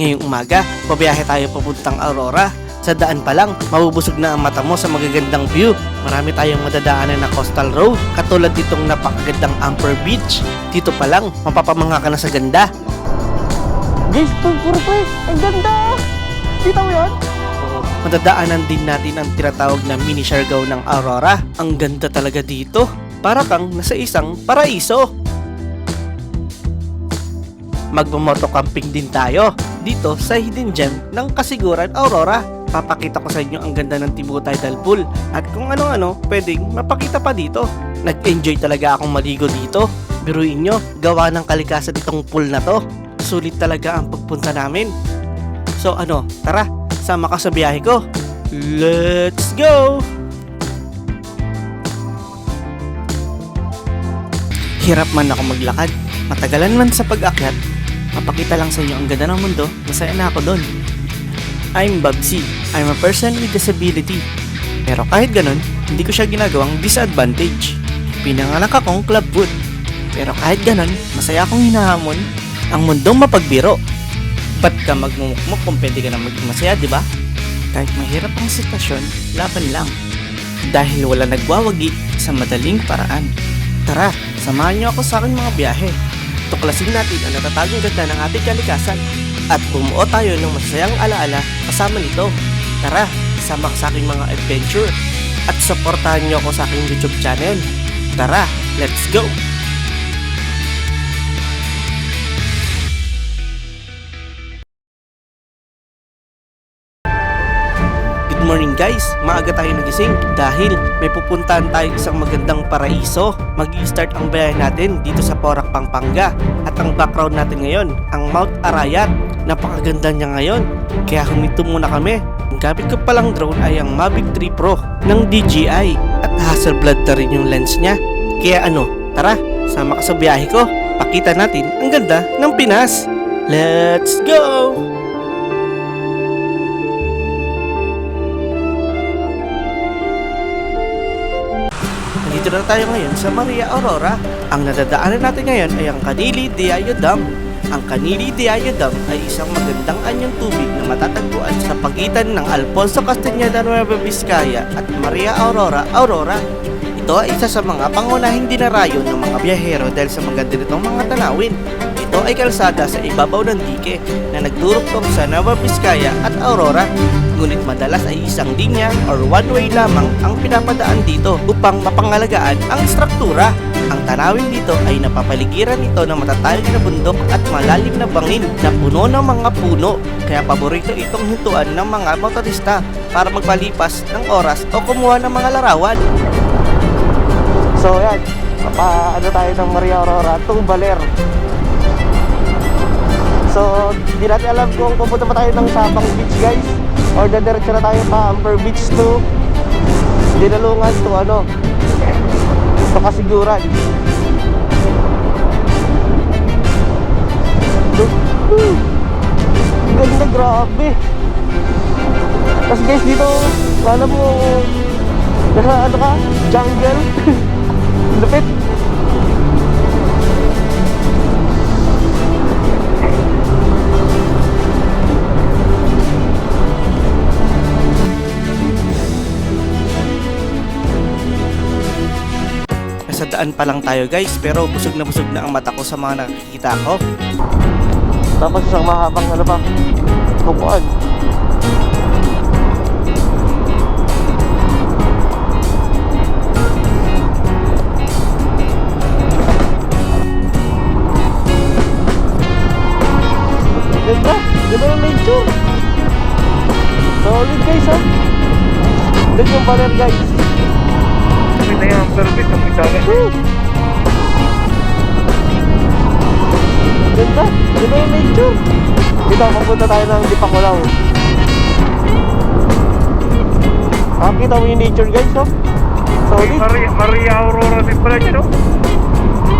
Ngayong umaga, pabiyahe tayo papuntang Aurora. Sa daan pa lang, mabubusog na ang mata mo sa magagandang view. Marami tayong madadaanan na coastal road, katulad ditong napakagandang Amper Beach. Dito pa lang, mapapamangha ka na sa ganda. Guys, purpose! Ang ganda! Kita mo yan? Madadaanan din natin ang tinatawag na mini Siargao ng Aurora. Ang ganda talaga dito. Para kang nasa isang paraiso. Magmamoto camping din tayo dito sa hidden gem ng Kasiguran, Aurora. Papakita ko sa inyo ang ganda ng Tibu Tidal Pool at kung ano-ano pwedeng mapakita pa dito. Nag-enjoy talaga akong maligo dito. Biruin nyo, gawa ng kalikasan itong pool na to. Sulit talaga ang pagpunta namin. So tara, sama ka sa biyahe ko. Let's go! Hirap man ako maglakad, matagalan man sa pag-akyat. Mapakita lang sa inyo ang ganda ng mundo, masaya na ako doon. I'm Babsi. I'm a person with disability. Pero kahit ganun, hindi ko siya ginagawang disadvantage. Pinanganak akong clubfoot. Pero kahit ganun, masaya akong hinahamon ang mundong mapagbiro. Ba't ka magmumukmok kung pwede ka na maging masaya, di ba? Kahit mahirap ang sitwasyon, laban lang. Dahil wala nagwawagi sa madaling paraan. Tara, samahan niyo ako sa aking mga biyahe. Tuklasin natin ang natatagong ganda ng ating kalikasan at bumuo tayo ng masayang alaala kasama nito. Tara, sama ka sa aking mga adventure at supportahan niyo ako sa aking YouTube channel. Tara, let's go! Good morning guys! Maaga tayo nagising dahil may pupuntahan tayo isang magandang paraiso. Mag-i-start ang biyahe natin dito sa Porac, Pampanga. At ang background natin ngayon, ang Mount Arayat. Napakaganda niya ngayon, kaya huminto muna kami. Ang gamit ko palang drone ay ang Mavic 3 Pro ng DJI at Hasselblad na rin yung lens niya. Kaya tara, sama ka sa biyahe ko. Pakita natin ang ganda ng Pinas. Let's go! Dito na tayo ngayon sa Maria Aurora. Ang nadadaanan natin ngayon ay ang Canili de Ayo Dam. Ang Canili de Ayo Dam ay isang magandang anyong tubig na matatagpuan sa pagitan ng Alfonso Castañeda Nueva Vizcaya at Maria Aurora, Aurora. Ito ay isa sa mga pangunahing dinarayo ng mga biyahero dahil sa maganda nitong mga tanawin. Ito ay kalsada sa ibabaw ng dike na nagdurugtong sa Nueva Vizcaya at Aurora. Ngunit madalas ay isang linya or one-way lamang ang pinapadaan dito upang mapangalagaan ang struktura. Ang tanawin dito ay napapaligiran nito ng matatayog na bundok at malalim na bangin na puno ng mga puno. Kaya paborito itong hintuan ng mga motorista para magpalipas ng oras o kumuha ng mga larawan. So yan, tayo ng Maria Aurora, Baler. So, di natin alam kung pupunta pa tayo ng Sabang Beach guys or dadiretso na tayo pa Amper Beach to Dinalungan to Kasiguran. Ganda, grabe. Tapos guys, dito alam mo nasa jungle. Lupit. Sa daan pa lang tayo guys, pero busog na ang mata ko sa mga nakikita ko. Tapos isang mahabang bukuan. Ganda yung nature. Solid guys ha. Doon yung Baler guys. Kita yang service ng Italia. Ganda yung nature. Dito, mapunta tayo ng Dipakulaw. Kita mo yung nature guys, no? Solid. Maria Aurora din pala dyan, no?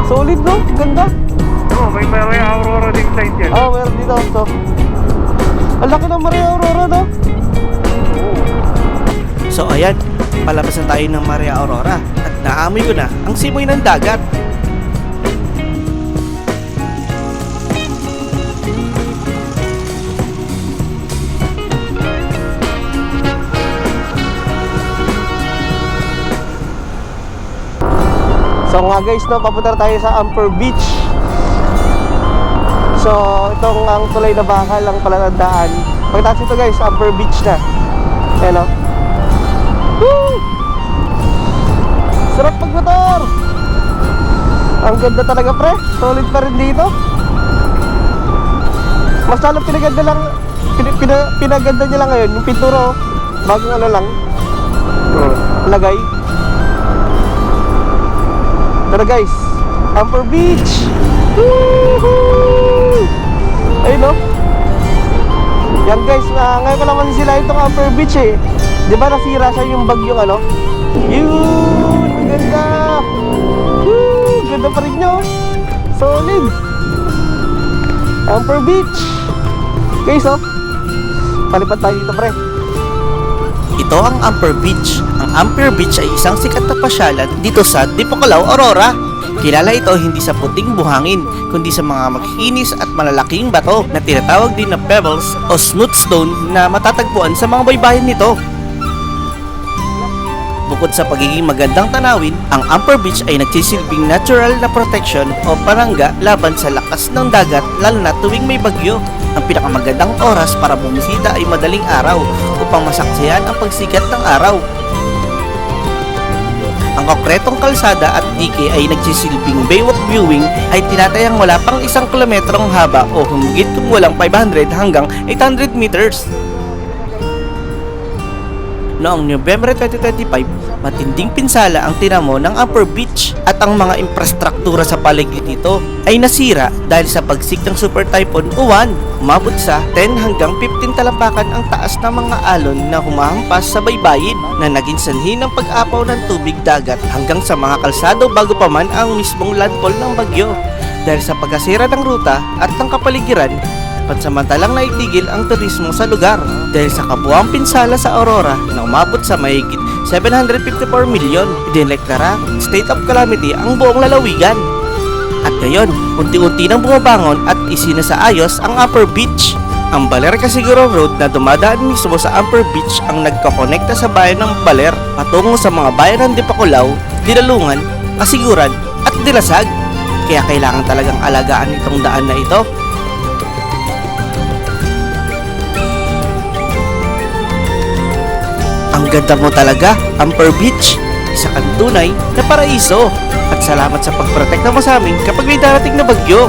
Solid, no? Ganda. May Maria Aurora din side dyan. Meron dito. So, ang laki ng Maria Aurora, no? So ayan, palabas na tayo ng Maria Aurora at naamoy ko na ang simoy ng dagat. So nga guys, no, papunta tayo sa Amper Beach. So itong ang tulay na bakal ang palatandaan. Pagkatapos ito guys, Amper Beach na. Ayan o. Woo! Sarap magmotor! Ang ganda talaga pre, solid pa rin dito. Mas lalo pinaganda lang, pinaganda niya lang ngayon yung pintura, oh. Bagong ano lang lagay. Tara guys, Amper Beach. Woohoo! Ayun no. Yan guys, ngayon ko naman sila itong Amper Beach eh. Di ba nasira siya yung bagyong ano? Yun, ang ganda. Woo, ganda pa rin nyo. Solid. Amper Beach. Guys oh, palipat tayo dito pre. Ito ang Amper Beach. Ang Amper Beach ay isang sikat na pasyalan dito sa Dipocalaw, Aurora. Kilala ito hindi sa puting buhangin, kundi sa mga makikinis at malalaking bato na tinatawag din na pebbles o smooth stone na matatagpuan sa mga baybayin nito. Bukod sa pagiging magandang tanawin, ang Amper Beach ay nagsisilbing natural na protection o panangga laban sa lakas ng dagat lalo na tuwing may bagyo. Ang pinakamagandang oras para bumisita ay madaling araw upang masaksihan ang pagsikat ng araw. Ang konkretong kalsada at dike ay nagsisilbing baywalk viewing ay tinatayang wala pang 1 kilometrong haba o humigit kung walang 500 hanggang 800 meters. Noong November 2025, matinding pinsala ang tinamo ng Amper Beach at ang mga infrastruktura sa paligid nito ay nasira dahil sa pagsik ng Super Typhoon Uwan. Umabot sa 10 hanggang 15 talampakan ang taas ng mga alon na humahampas sa baybayin na naging sanhi ng pag-apaw ng tubig dagat hanggang sa mga kalsado bago pa man ang mismong landfall ng bagyo. Dahil sa pagkasira ng ruta at ng kapaligiran, pansamantalang naitigil ang turismo sa lugar dahil sa kabuuang pinsala sa Aurora na umabot sa mahigit 754 milyon. Idineklara state of calamity ang buong lalawigan. At ngayon, unti-unti nang bumabangon at isinasaayos ang Amper Beach. Ang Baler Casiguro Road na dumadaan mismo sa Amper Beach ang nagkakonekta sa bayan ng Baler patungo sa mga bayan ng Dipocalaw, Dinalungan, Kasiguran at Dilasag. Kaya kailangan talagang alagaan itong daan na ito. Ang ganda mo talaga, Amper Beach. Isa kang tunay na paraiso. At salamat sa pagprotekta mo sa amin kapag may darating na bagyo.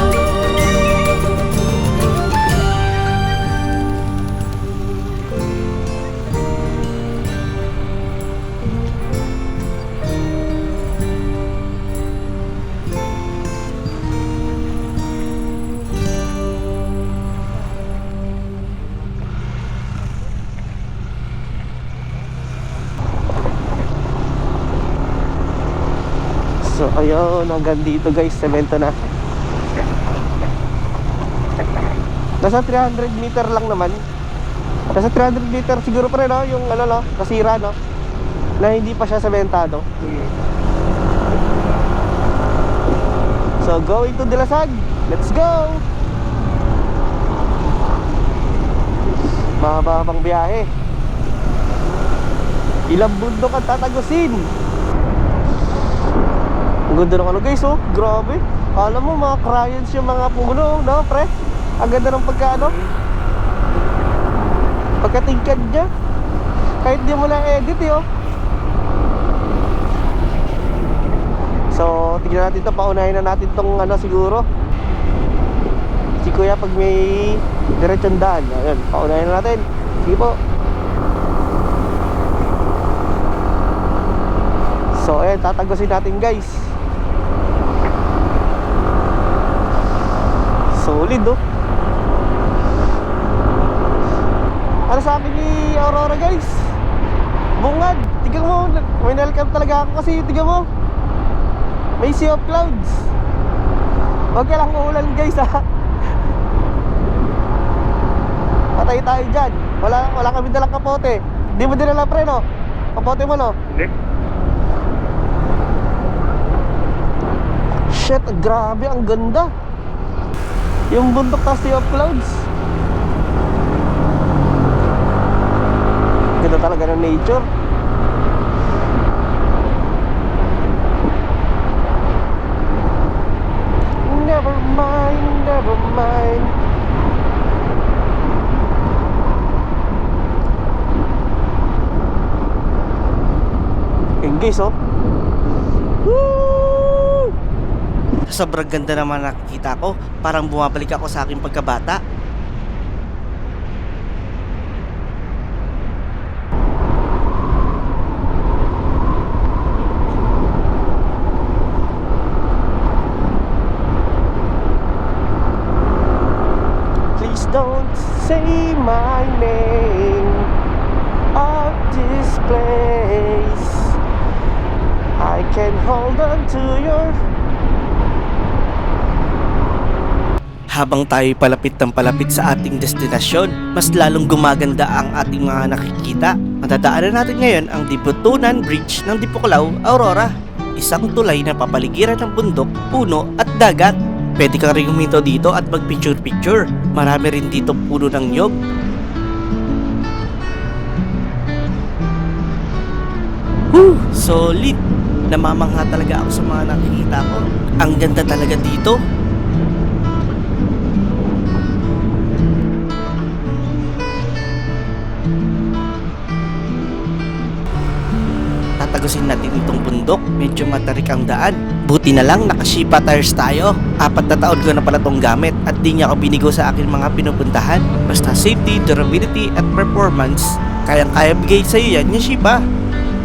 So ayun, hanggang dito guys, semento na. Nasa 300 meter lang naman. Nasa 300 meter siguro pa rin, no? Yung ano, no? Nasira, no? Na hindi pa siya sementado. So going to Dilasag. Let's go! Mahaba-habang biyahe. Ilang bundok ang tatagusin. Ang ganda ng ano guys, oh, grabe. Alam mo, mga crayons yung mga puno, no pre? Ang ganda ng pagkaano, pagkatingkad niya. Kahit di mo lang edit eh, oh. So, tignan natin ito, paunahin na natin itong ano siguro. Si kuya pag may diretsong daan, ayun, paunahin na natin. Sige po. So, ayan, tatagusin natin guys. Solid, oh. Ano sabi ni Aurora guys? Bungad. Tignan mo, may welcome talaga ako kasi tignan mo, may sea of clouds. Huwag ka lang uulan guys, ha. Patay tayo dyan. Wala kami dalang kapote. Di mo dinala pre, no? Kapote mo, no? Hindi. Shit, grabe, ang ganda. Yung bundok na sea of clouds. Ganda talaga ng nature. guys, oh. Woo! Sa sobrang ganda naman nakikita ko, parang bumabalik ako sa aking pagkabata. Please don't say my name out this place. I can hold on to your... Habang tayo palapit ng palapit sa ating destinasyon, mas lalong gumaganda ang ating mga nakikita. Matadaanan natin ngayon ang Dibutunan Bridge ng Dipuklao, Aurora. Isang tulay na papaligiran ng bundok, puno at dagat. Pwede kang rin huminto dito at mag-picture-picture. Marami rin dito puno ng nyog. Solid! Namamangha talaga ako sa mga nakikita ko. Ang ganda talaga dito. Tatagusin natin itong bundok. Medyo matarik ang daan. Buti na lang naka-Shipa tires tayo. 4 na taon ko na pala tong gamit at di niya ako binigo sa akin mga pinupuntahan. Basta safety, durability at performance, kayang-kaya bigay sa iyo yan yung Shipa.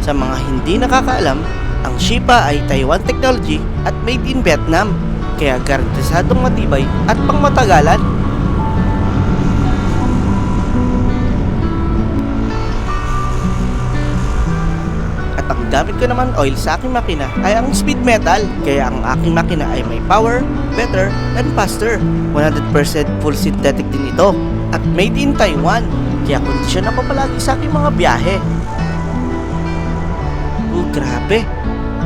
Sa mga hindi nakakaalam, ang Shipa ay Taiwan technology at made in Vietnam. Kaya garantisadong matibay at pangmatagalan. Ang gamit ko naman oil sa aking makina ay ang speed metal. Kaya ang aking makina ay may power, better, and faster. 100% full synthetic din ito. At made in Taiwan. Kaya kondisyon ako palagi sa aking mga biyahe. Grabe.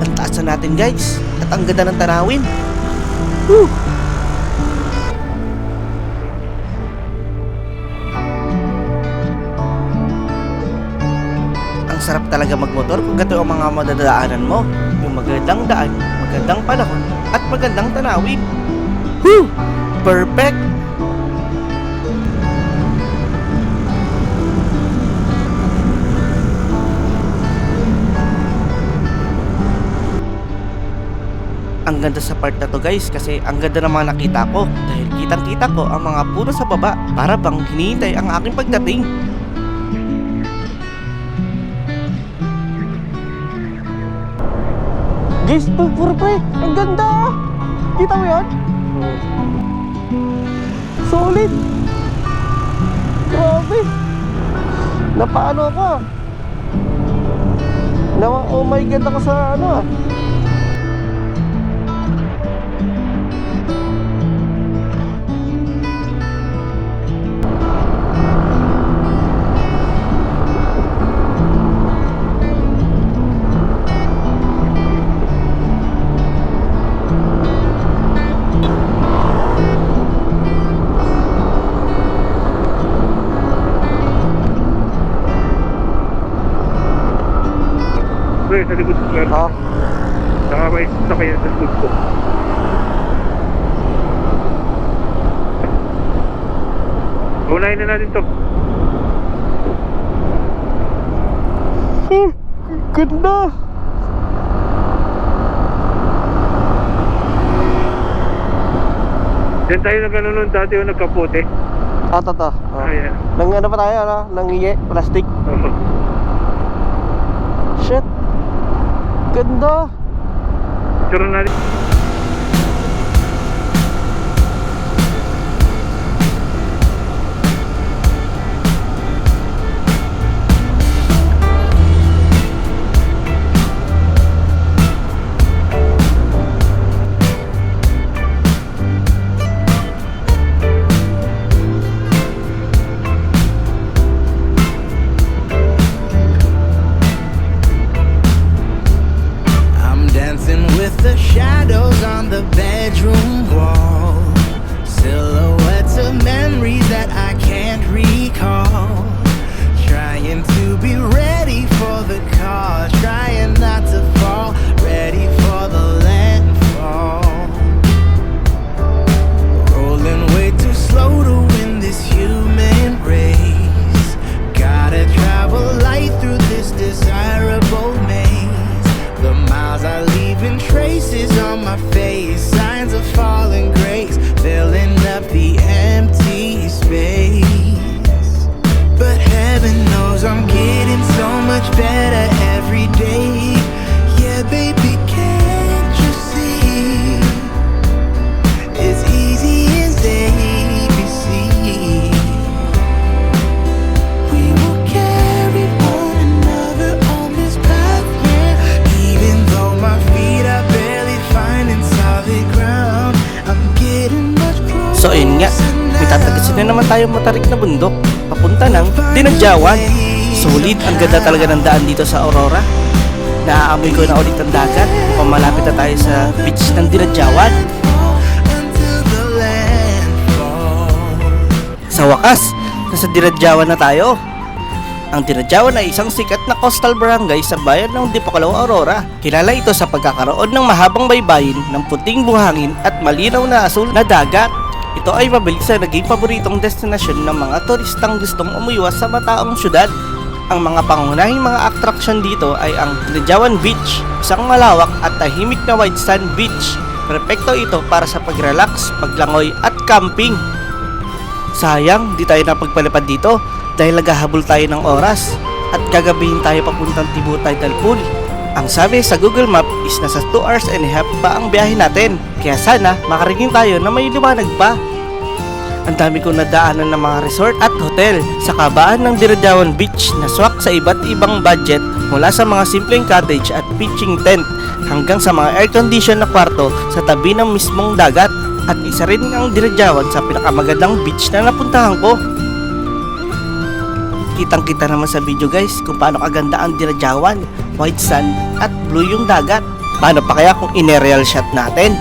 Ang taas na natin guys. At ang ganda ng tanawin. Sarap talaga magmotor kung gato ang mga madadaanan mo. Yung magandang daan, magandang panahon, at magandang tanawin. Woo! Perfect! Ang ganda sa part na to guys kasi ang ganda ng mga nakita ko dahil kitang-kita ko ang mga puno sa baba para bang hinihintay ang aking pagdating. Guys, puro pre, ang ganda! Kita mo yan? Solid! Grabe! Napaano ako? Oh my God ako sa ano ah. Sa likod ko meron. Ha? Nakabay sa kanya sa likod ko. Unahin na natin to. Ganda! Diyan tayo nag-ano nun dati yung nagkapote. Tata. Ayan. Nang ano pa tayo, ano? Nang iye, plastic. Shit! Ganda! Picture natin. Dancing with the shadows. isa na naman tayo matarik na bundok, papunta ng Dinadjawan. Solid, ang ganda talaga ng daan dito sa Aurora. Naaamoy ko na ulit ang dagat, kung malapit na tayo sa beach ng Dinadjawan. Sa wakas, nasa Dinadjawan na tayo. Ang Dinadjawan ay isang sikat na coastal barangay sa bayan ng Dipakalaw, Aurora. Kilala ito sa pagkakaroon ng mahabang baybayin, ng puting buhangin at malinaw na asul na dagat. Ito ay mabilis na naging paboritong destinasyon ng mga turistang gustong umuiwas sa mataong syudad. Ang mga pangunahing mga atraksyon dito ay ang Dinadjawan Beach, isang malawak at tahimik na white sand beach. Perpekto ito para sa pag-relax, paglangoy at camping. Sayang, di tayo napagpalipad dito dahil naghahabol tayo ng oras at gagabihin tayo papuntang Tibu Tidal Pool. Ang sabi sa Google Map is nasa 2 hours and a half pa ang biyahe natin. Kaya sana makarating tayo na may liwanag pa. Ang dami kong nadaanan ng mga resort at hotel sa kabaan ng Dinadjawan Beach na swak sa iba't ibang budget, mula sa mga simpleng cottage at pitching tent hanggang sa mga air-condition na kwarto sa tabi ng mismong dagat. At isa rin ang Dinadjawan sa pinakamagandang beach na napuntahan ko. Kitang-kita naman sa video guys kung paano kaganda ang Dinadjawan, white sand at blue yung dagat. Paano pa kaya kung in-aerial shot natin?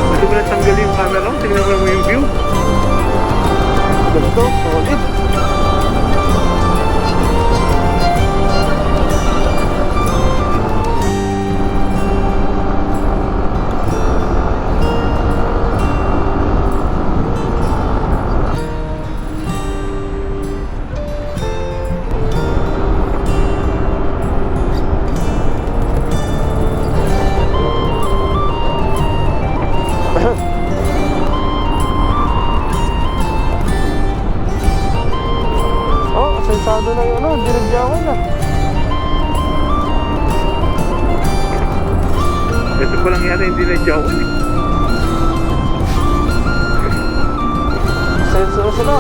Gusto mo na tanggalin yung camera? Tingnan mo yung view. Ganito, solid. Sensado na yun, Dinadjawan na. Ito pa lang yata yung Dinadjawan eh. Senso na sila.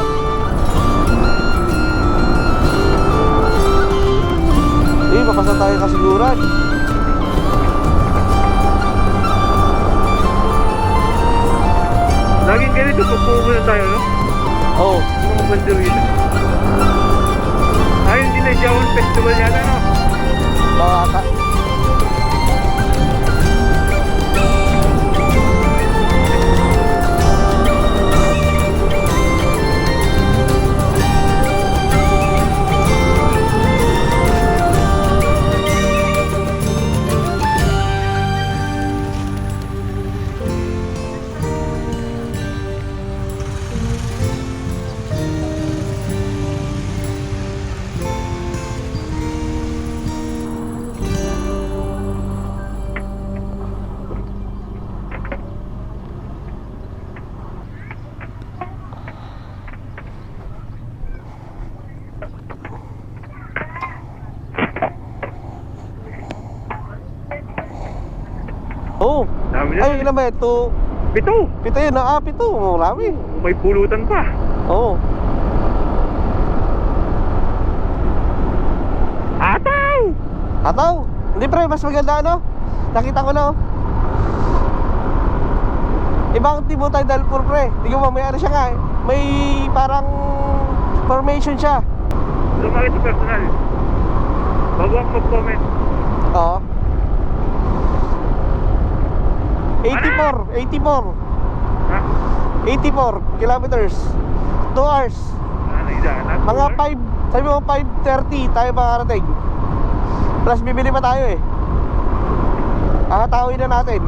Papasa tayo kasiguran. Laging ganito pag pumunta tayo, no? Oo. Mga banderita. Yung Dinadjawan Festival yata, no? Baka. Oo. Dami na. Ay, ilan ba ito? 7. Pito yun, pito. Marami. May pulutan pa. Oo. Ataw! Ataw. Hindi pre, mas maganda ano? Nakita ko na oh. Ibang Tibu Tidal Pool pre. Tingnan mo, may ano siya nga eh. May parang formation siya. Lumaki ito personal. Bago ako mag-comment. Oo. 84 Ha? 84 kilometers 2 hours. Ano idaan? Mga 5, sabi mo 5:30 tayo makarating. Plus bibili pa tayo eh. Kakatawin na natin.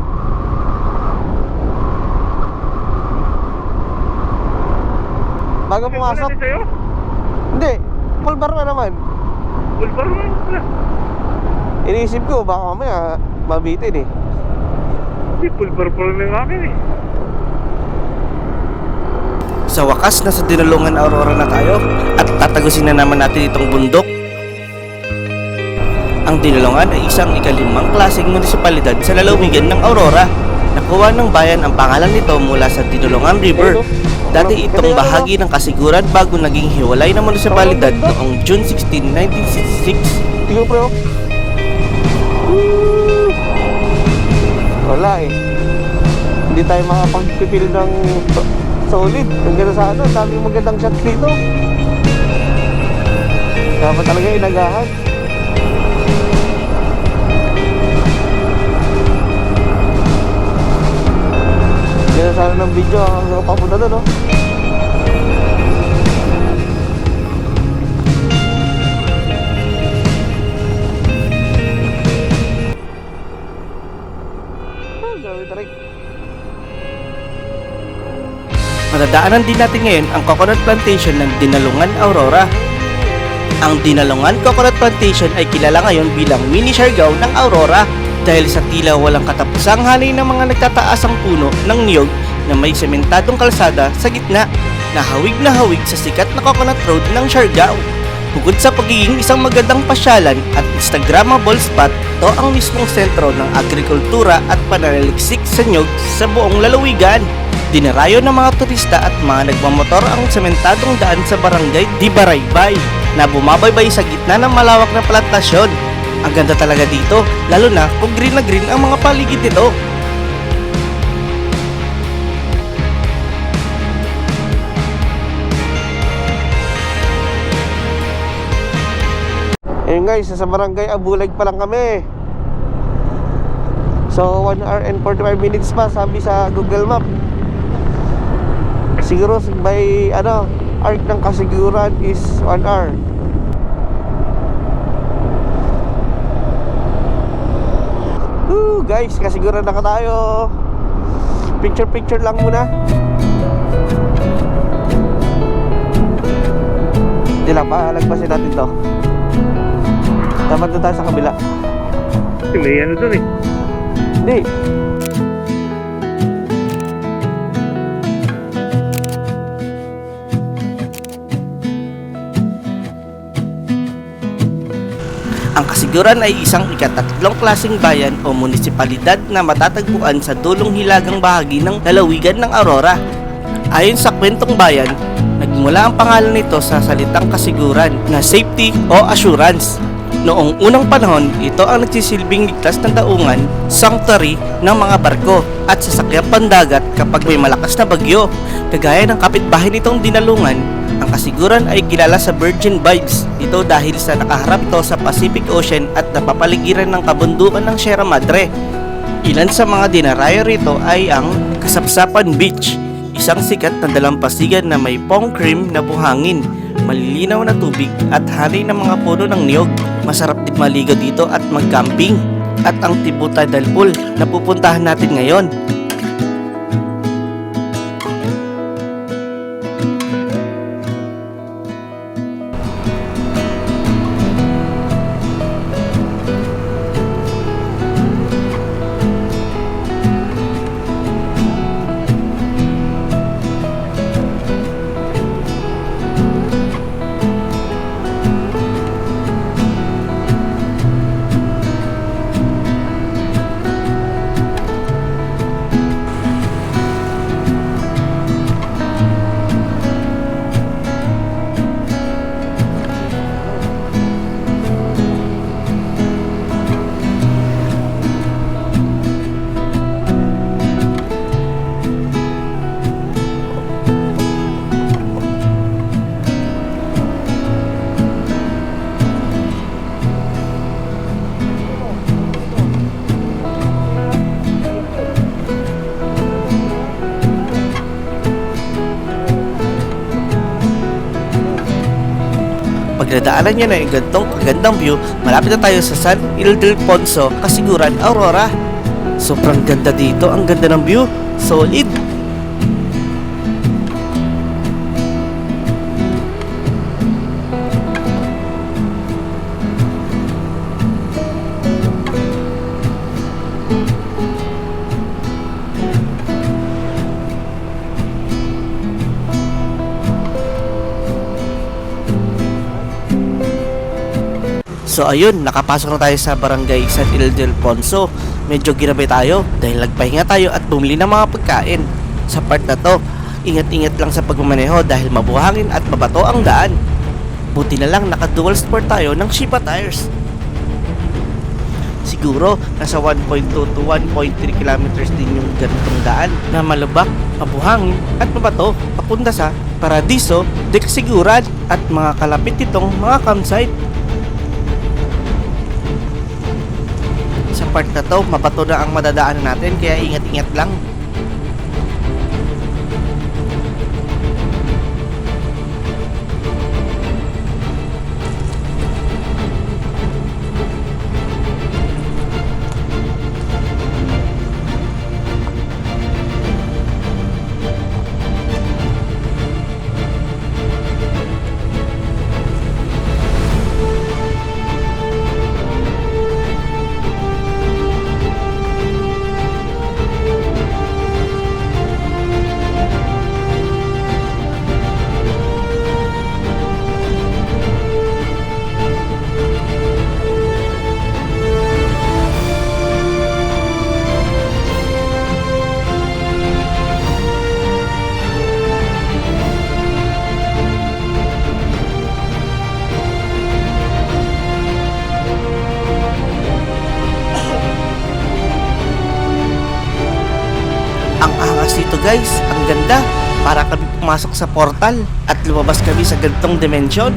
Bago pumasok. Ano sa'yo? Hindi, full bar na naman. Full bar mo wala. Iniisip ko baka mamaya mabitin eh. Hindi, full bar pa lang yung akin eh. Sa wakas, nasa Dinulungan Aurora na tayo at tatagusin na naman natin itong bundok. Ang Dinulungan ay isang ika-5 klaseng munisipalidad sa lalawigan ng Aurora. Nakuha ng bayan ang pangalan nito mula sa Dinulungan River. Dati itong bahagi ng Kasiguran bago naging hiwalay na munisipalidad noong June 16, 1966. Tingnan pre, oh. Wala eh. Hindi tayo makapagpipil ng solid. Ang ganda sa ano, daming magandang shots dito. Dapat talaga inagahan. Ganda sana ng video hanggang papunta doon, no? Grabe tarik. Madadaanan din natin ngayon ang coconut plantation ng Dinalungan, Aurora. Ang Dinalungan Coconut Plantation ay kilala ngayon bilang mini Siargao ng Aurora dahil sa tila walang katapusang hanay ng mga nagtataasang puno ng niyog na may sementadong kalsada sa gitna na hawig sa sikat na coconut road ng Siargao. Bukod sa pagiging isang magandang pasyalan at Instagrammable spot, ito ang mismong sentro ng agrikultura at pananaliksik sa niyog sa buong lalawigan. Dinarayo ng mga turista at mga nagmamotor ang sementadong daan sa barangay Di Baraybay na bumabaybay sa gitna ng malawak na plantasyon. Ang ganda talaga dito, lalo na kung green na green ang mga paligid nito. Ayun guys, sa barangay Abulag pa lang kami. So 1 hour and 45 minutes pa sabi sa Google Map. Siguro by arc ng Kasiguran is 1 hour. Guys, Kasiguran na ka tayo. Picture lang muna. Hindi lang, palagpasin natin to. Dapat doon tayo sa kabila. May ano doon eh. Hindi. Ang Kasiguran ay isang ikatatlong klaseng bayan o munisipalidad na matatagpuan sa dulong hilagang bahagi ng lalawigan ng Aurora. Ayon sa kwentong bayan, nagmula ang pangalan nito sa salitang Kasiguran na safety o assurance. Noong unang panahon, ito ang nagsisilbing ligtas ng daungan, sanctuary ng mga barko at sasakyan pandagat kapag may malakas na bagyo. Kagaya ng kapitbahay nitong Dinalungan, ang Kasiguran ay kilala sa virgin vibes. Ito dahil sa nakaharap to sa Pacific Ocean at napapaligiran ng kabundukan ng Sierra Madre. Ilan sa mga dinarayo rito ay ang Kasapsapan Beach, isang sikat na dalampasigan na may pong cream na buhangin, malilinaw na tubig at hanay ng mga puno ng niyog. Masarap din maligo dito at mag-camping. At ang Tibu Tidal Pool na pupuntahan natin ngayon. Pagdadaanan nyo na yung gantong kagandang view, malapit na tayo sa San Ildefonso, Kasiguran, Aurora. Sobrang ganda dito, ang ganda ng view, solid. So ayun, nakapasok na tayo sa barangay San Ildefonso. Medyo ginabi tayo dahil nagpahinga tayo at bumili ng mga pagkain. Sa part na to, Ingat-ingat lang sa pagmamaneho dahil mabuhangin at mabato ang daan. Buti na lang naka-dual sport tayo ng Shiba tires. Siguro nasa 1.2 to 1.3 kilometers din yung ganitong daan na malubak, mabuhangin at mabato papunta sa Paradiso de Casiguran at mga kalapit nitong mga campsite. Sa part na to, mabato na ang madadaanan natin kaya ingat-ingat lang. Ang angas dito guys, ang ganda. Para kami pumasok sa portal at lumabas kami sa ganitong dimensyon.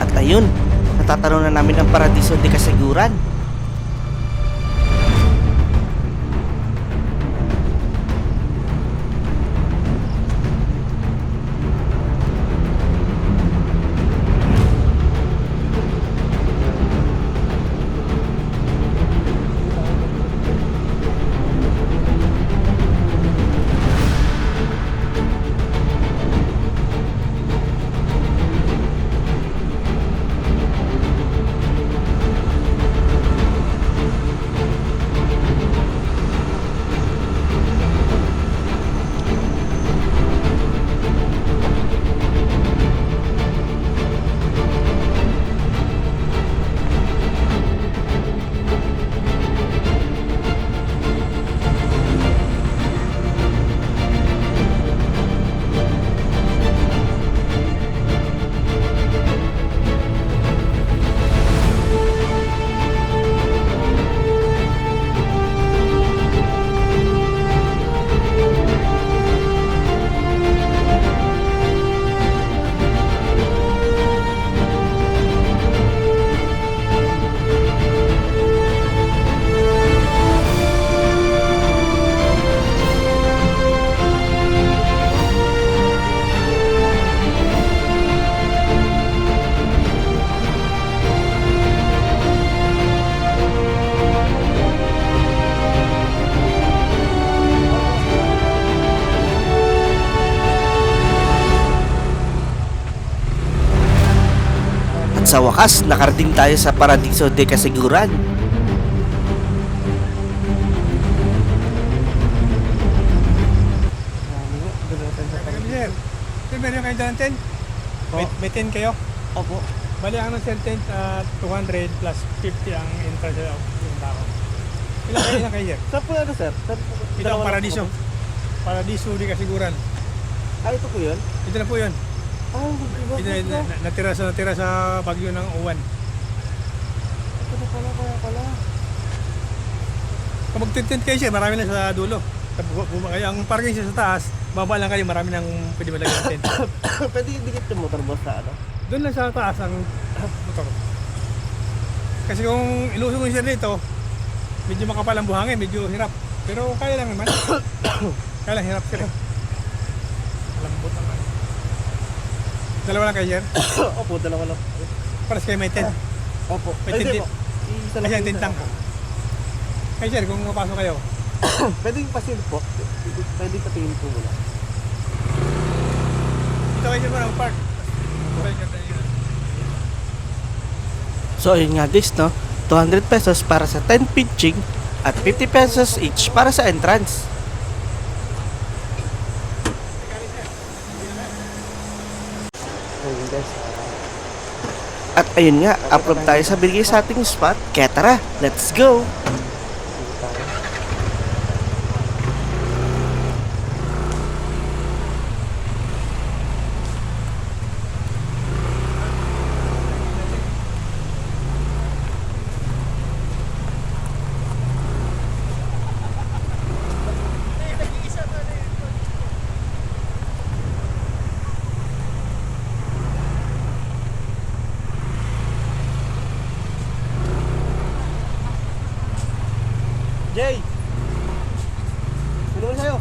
At ayun, natatanaw na namin ang Paradiso de Casiguran. Sa wakas, nakarating tayo sa Paradiso de Casiguran. Sir, meron kayo dyan 10? May 10 kayo? Opo. Bali ang ng sentence 200 plus 50 ang entrance yung tao. Ilan kayo sir? Saan po ano sir? Ito ang Paradiso. Paradiso di Casiguran. Ah, ito po yun? Ito na po yun. Ah, iba Ito po. natira sa bagyo ng Uwan. Ito na pala, kaya pala. Kung mag-tent kayo siya, marami lang sa dulo. Kaya ang parking siya sa taas, baba lang kayo, marami nang pwede malagyan ng tent. Pwede dikit yung motor boss sa ano? Doon lang sa taas ang motor. Kasi kung ilusong siya dito, medyo makapal ang buhangin, medyo hirap. Pero kaya lang naman. Kaya lang, hirap sila. Lambot naman. Dalawa lang kayo, Jer? Opo, dalawa lang. Paras kayo may tent. Opo. May Ay, tent hindi din. po. Isa lang Ayan, po tent isa. lang po. Kayo, Jer, kung mapasok kayo. Pwede yung pasil po. Pwede patingin po muna. Ito kayo mo ng park. Okay, ganda yun. So ayun nga guys, no? 200 pesos para sa 10 pitching at 50 pesos each para sa entrance. Ayun guys. At ayun nga, approve tayo sa binigay sa ating spot. Kaya tara, let's go! Sige tayo. Jay! Tulungan sa'yo.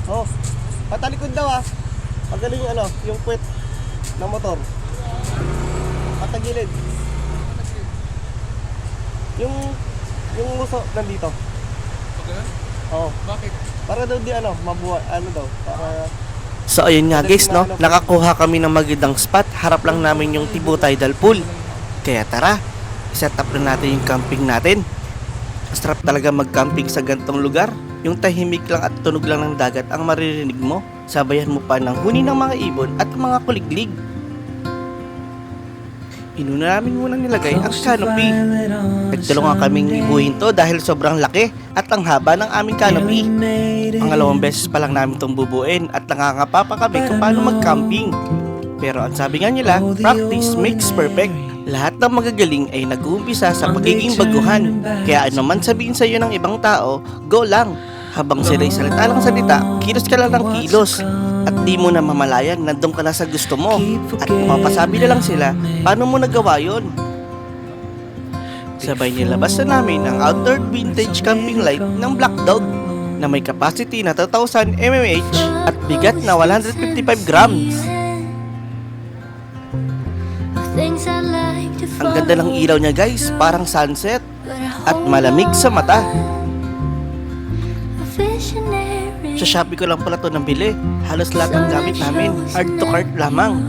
Oh, patalikod daw ah. Pagaling yung ano, yung puwet ng motor. Patagilid. Yung muso nandito. Oo. Bakit? Para daw di ano, mabuhay, ano daw, para So ayun nga guys, no? Nakakuha kami ng magandang spot. Harap lang namin yung Tibo Tidal Pool. Kaya tara, set up na natin yung camping natin. Masarap talaga mag-camping sa gantong lugar. Yung tahimik lang at tunog lang ng dagat ang maririnig mo. Sabayan mo pa ng huni ng mga ibon at mga kuliglig. Inuna namin muna nilagay ang canopy. Nagdalungan kaming ibuhin to dahil sobrang laki at ang haba ng aming canopy. Pangalawang beses pa lang namin itong bubuin at nangangapa pa kami kung paano mag-camping. Pero ang sabi nga nila, practice makes perfect. Lahat ng magagaling ay nag-uumpisa sa pagiging baguhan. Kaya ano man sabihin sa iyo ng ibang tao, go lang. Habang sila'y salita lang salita, kilos ka lang ng kilos. At di mo na mamalayan, nandun ka na sa gusto mo. At mapasabi na lang sila, paano mo nagawa yun? Sabay nilabas na namin ang outdoor vintage camping light ng Black Dog na may capacity na 2,000 mAh at bigat na 155 grams. Ang ganda ng ilaw niya guys, parang sunset at malamig sa mata. Sa Shopee ko lang pala to nabili. Halos lahat ng gamit namin, hard to cart lamang.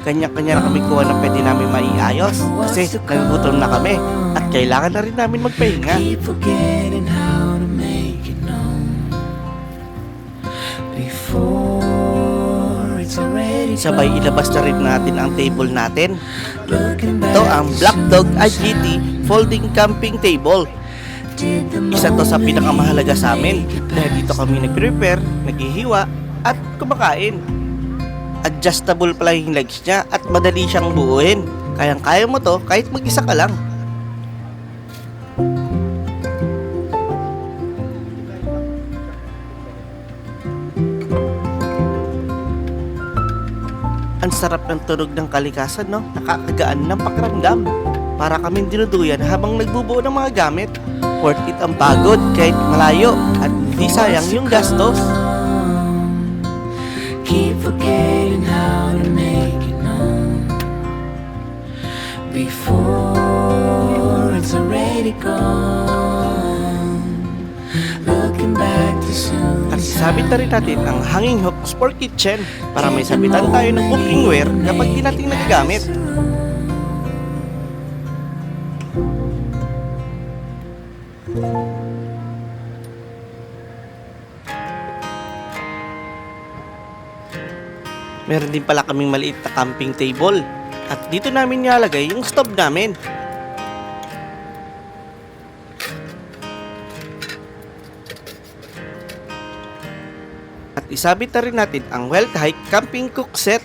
Kanya-kanya na kami kuha na pwede namin maiayos kasi nagugutom na kami at kailangan na rin namin magpahinga. Sabay ilabas na rin natin ang table natin. Ito ang Black Dog IGT Folding Camping Table. Isa to sa pinakamahalaga sa amin dahil dito kami nag-prepare, naghihiwa at kumakain. Adjustable pala yung legs niya at madali siyang buuin. Kayang-kaya mo to kahit mag-isa ka lang. Ang sarap ng tunog ng kalikasan, no? Nakakagaan ng pakiramdam. Para kaming dinuduyan habang nagbubuo ng mga gamit. Worth it ang pagod kahit malayo at di sayang yung gastos. Keep forgetting how to make it known before it's already gone. Looking back to soon. At sabit na rin natin ang hanging hook sport kitchen para may sabitan tayo ng cookingware kapag di natin nagagamit. Meron din pala kaming maliit na camping table at dito namin nilalagay yung stove namin. At isabit na rin natin ang Wild Hike Camping Cook Set.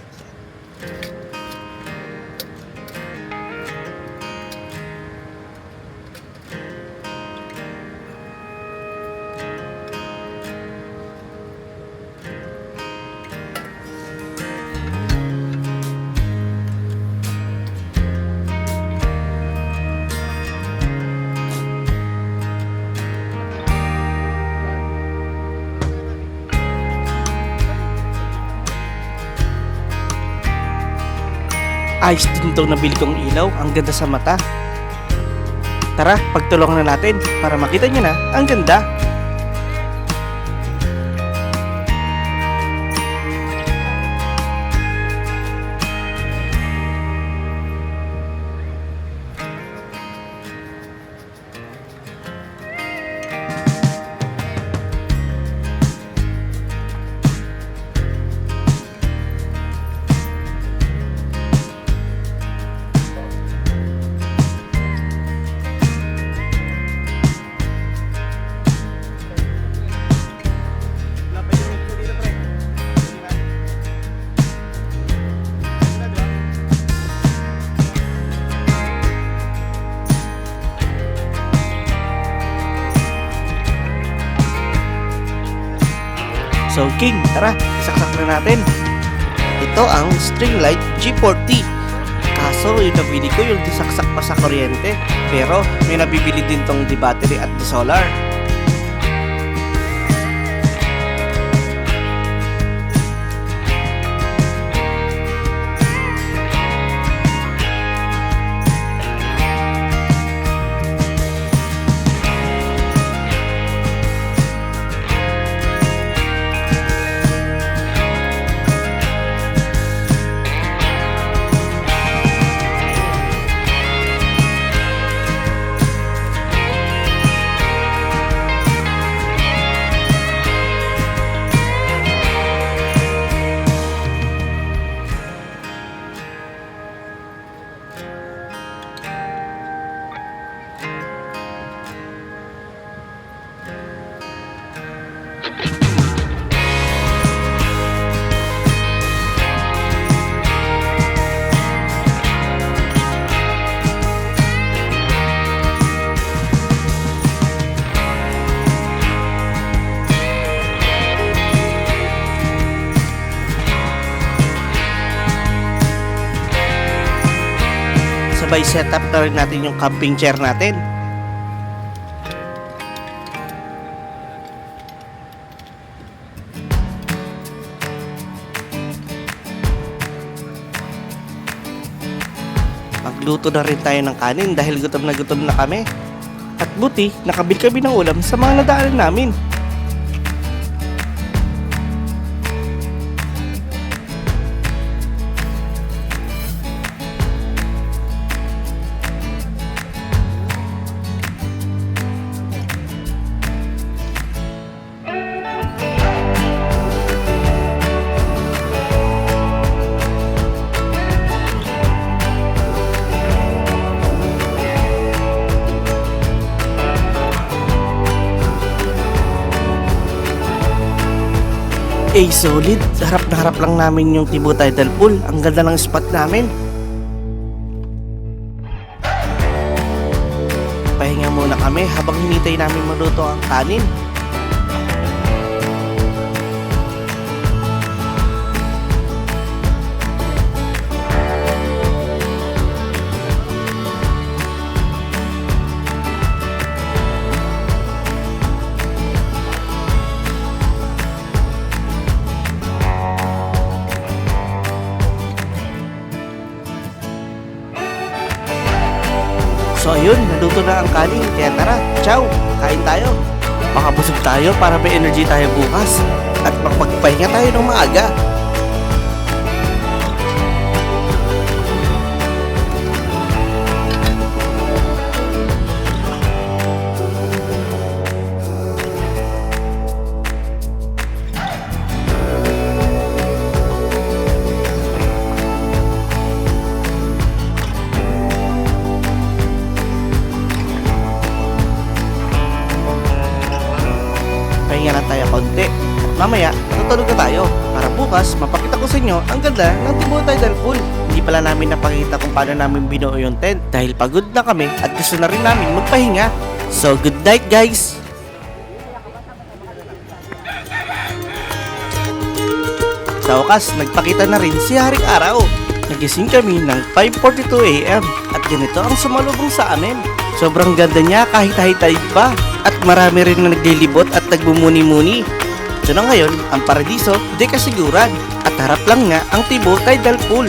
Ayos din itong nabili kong ilaw, ang ganda sa mata. Tara, pagtulungan na natin para makita nyo na ang ganda. So King, tara, isaksak na natin. Ito ang Stringlight G40. Kaso yung nabili ko yung disaksak pa sa kuryente. Pero may nabibili din tong di battery at di solar. Sabay setup na rin natin yung camping chair natin. Magluto na rin tayo ng kanin dahil gutom na kami. At buti, nakabili kami ng ulam sa mga nadaanan namin. Solid. Harap na harap lang namin yung Tibo Tidal Pool. Ang ganda ng spot namin. Pahinga muna kami habang hinintay namin maluto ang kanin. So ayun, naluto na ang kanin. Kaya tara, ciao, kain tayo. Baka busog tayo para may energy tayo bukas. At magpahinga tayo ng maaga. Pahinga na tayo konti. Mamaya, tutulog na tayo para bukas mapakita ko sa inyo ang ganda ng Tibo Tidal Pool. Hindi pala namin napakita kung paano namin binuo yung tent dahil pagod na kami at gusto na rin namin magpahinga. So good night guys! Sa wakas, nagpakita na rin si Haring Araw. Nagising kami ng 5:42 AM at ganito ang sumalubong sa amin. Sobrang ganda niya kahit high tide pa at marami rin na naglilibot at nagbumuni-muni. So na ngayon, ang paradiso, di kasiguran at harap lang nga ang Tibo Tidal Pool.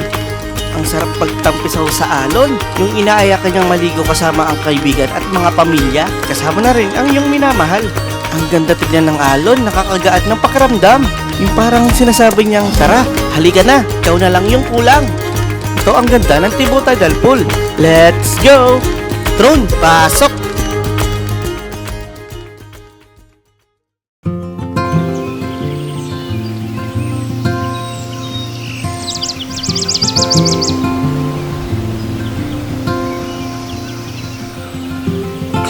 Ang sarap pagtampisaw sa alon. Yung inaaya kanyang maligo kasama ang kaibigan at mga pamilya. Kasama na rin ang iyong minamahal. Ang ganda tignan ng alon, nakakagaat ng pakiramdam. Yung parang sinasabi niyang, tara, halika na, ikaw na lang yung kulang. Ito ang ganda ng Tibo Tidal Pool. Let's go! Tron, pasok!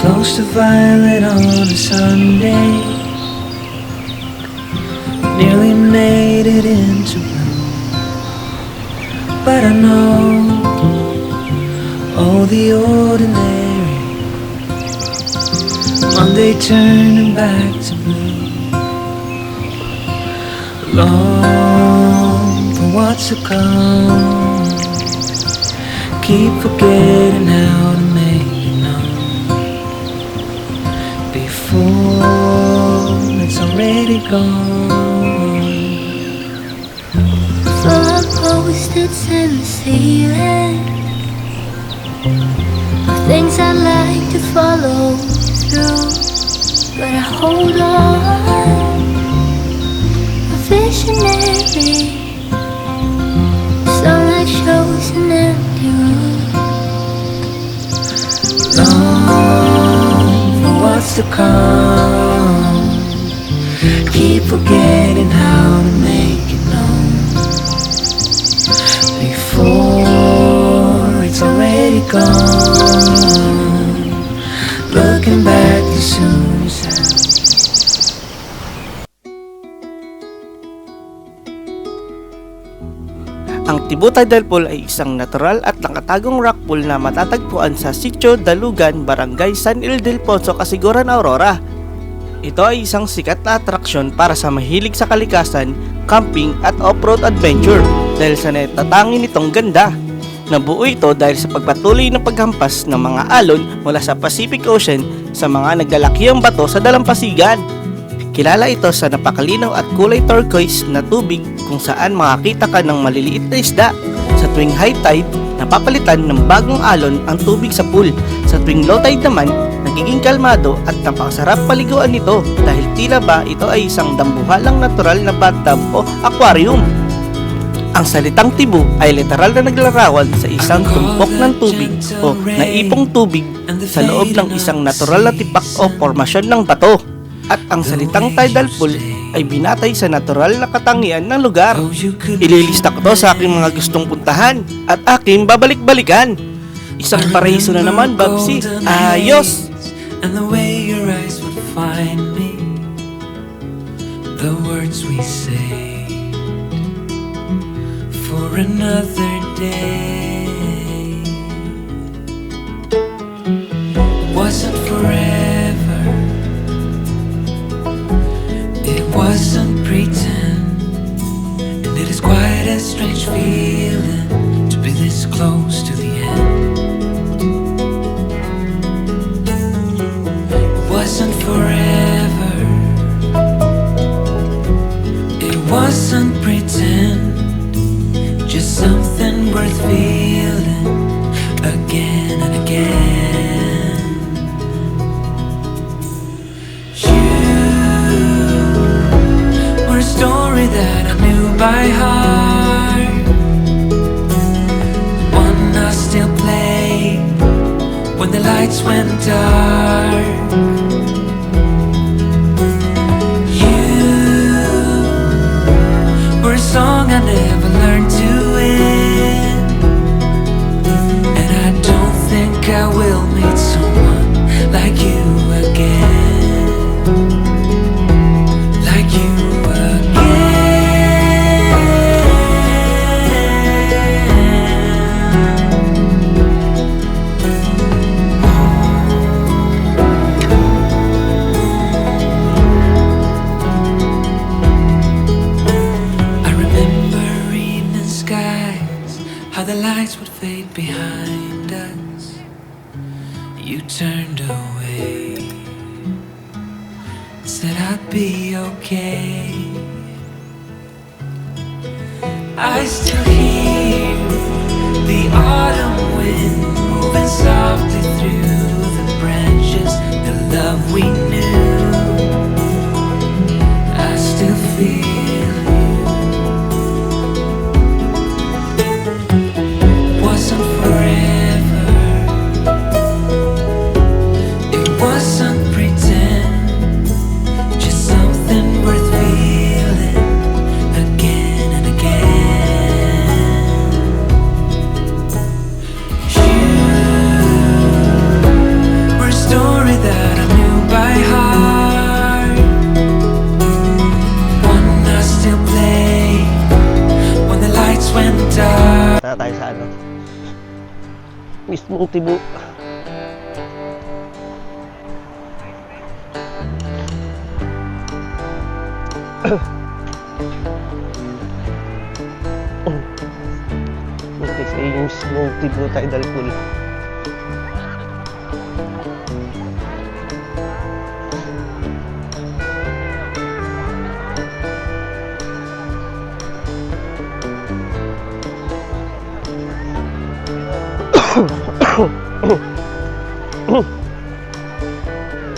Close to violet on a Sunday, nearly made it into blue. But I know all the ordinary Monday turning back to blue. Long for what's to come, keep forgetting how to make it known before it's already gone. Full of post-its in the ceiling, of things I'd like to follow through, but I hold on. A visionary, sunlight shows an empty room. Long for what's to come, keep forgetting how to make it known before it's already gone. Looking back as soon as Ang Tibo Tidal Pool ay isang natural at nakatagong rock pool na matatagpuan sa Sitio Dalugan, Barangay San Ildefonso, Casiguran, Aurora. Ito ay isang sikat na atraksyon para sa mahilig sa kalikasan, camping at off-road adventure dahil sa natatangi nitong ganda. Nabuo ito dahil sa pagpatuloy ng paghampas ng mga alon mula sa Pacific Ocean sa mga naglalakihang bato sa dalampasigan. Kilala ito sa napakalinaw at kulay turquoise na tubig kung saan makakita ka ng maliliit na isda. Sa tuwing high tide, napapalitan ng bagong alon ang tubig sa pool. Sa tuwing low tide naman, nagiging kalmado at napakasarap paliguan nito dahil tila ba ito ay isang dambuhalang natural na bathtub o aquarium. Ang salitang tibo ay literal na naglarawan sa isang tumpok ng tubig o naipong tubig sa loob ng isang natural na tipak o formasyon ng bato. At ang salitang tidal pool ay binatay sa natural na katangian ng lugar. Ililista ko to sa aking mga gustong puntahan at aking babalik-balikan. Isang paraiso na naman, Babsi. Ayos! and the way your eyes would find me, the words we say for another day. It wasn't forever, it wasn't pretend, and it is quite a strange feeling to be this close to the end. It wasn't forever, it wasn't pretend, just something worth feeling again and again. You were a story that I knew by heart, one I still play when the lights went dark. You were a song I never learned to win, and I don't think I will meet someone like you again, like you again. I remember evening skies, how the lights would fade behind us. You turned away, said I'd be okay. I still hear the autumn wind moving softly through the branches, the love we knew. I still feel you. Wasn't forever. It wasn't pretend. Just something worth feeling again and again. You were a story that I knew by heart. One I still play when the lights went dark. Na tayo sa ano? Mismong Tibo. Ito sa yung mismong Tibo Tidal Pool.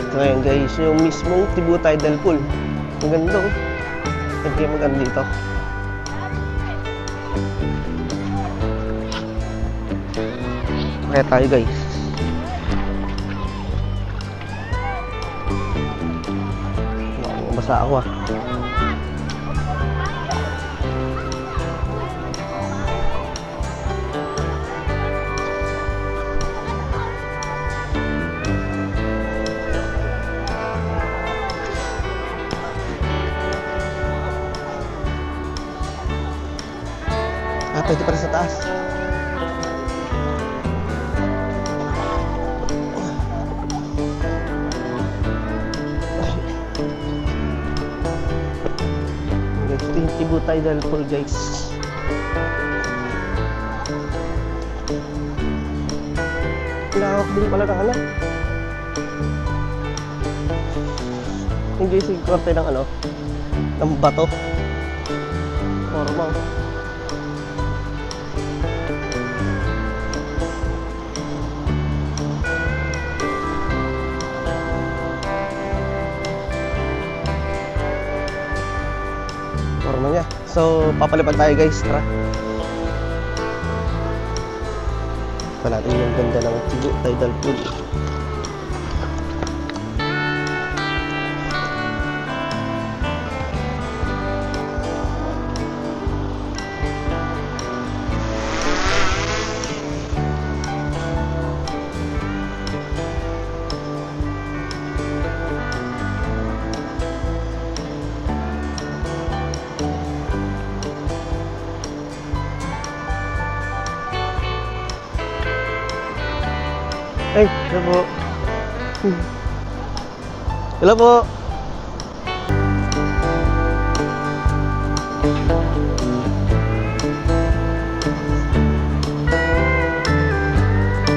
Ito ngayon guys, yung mismong Tibo Tidal Pool. Ang ganda oh. Pwede kayo maganda dito. Kaya tayo guys. Basa ako ah. Pwede pa rin sa taas. Guys, ito yung Tibo Tidal Pool guys. Lawak din pala ng ano. Yung guys, yung korte ng ano, ng bato. Formal. Forma niya. So, papalipad tayo guys. Tara. Pa natin yung ganda ng Tibo Tidal Pool. Ay, hello po. Hello po.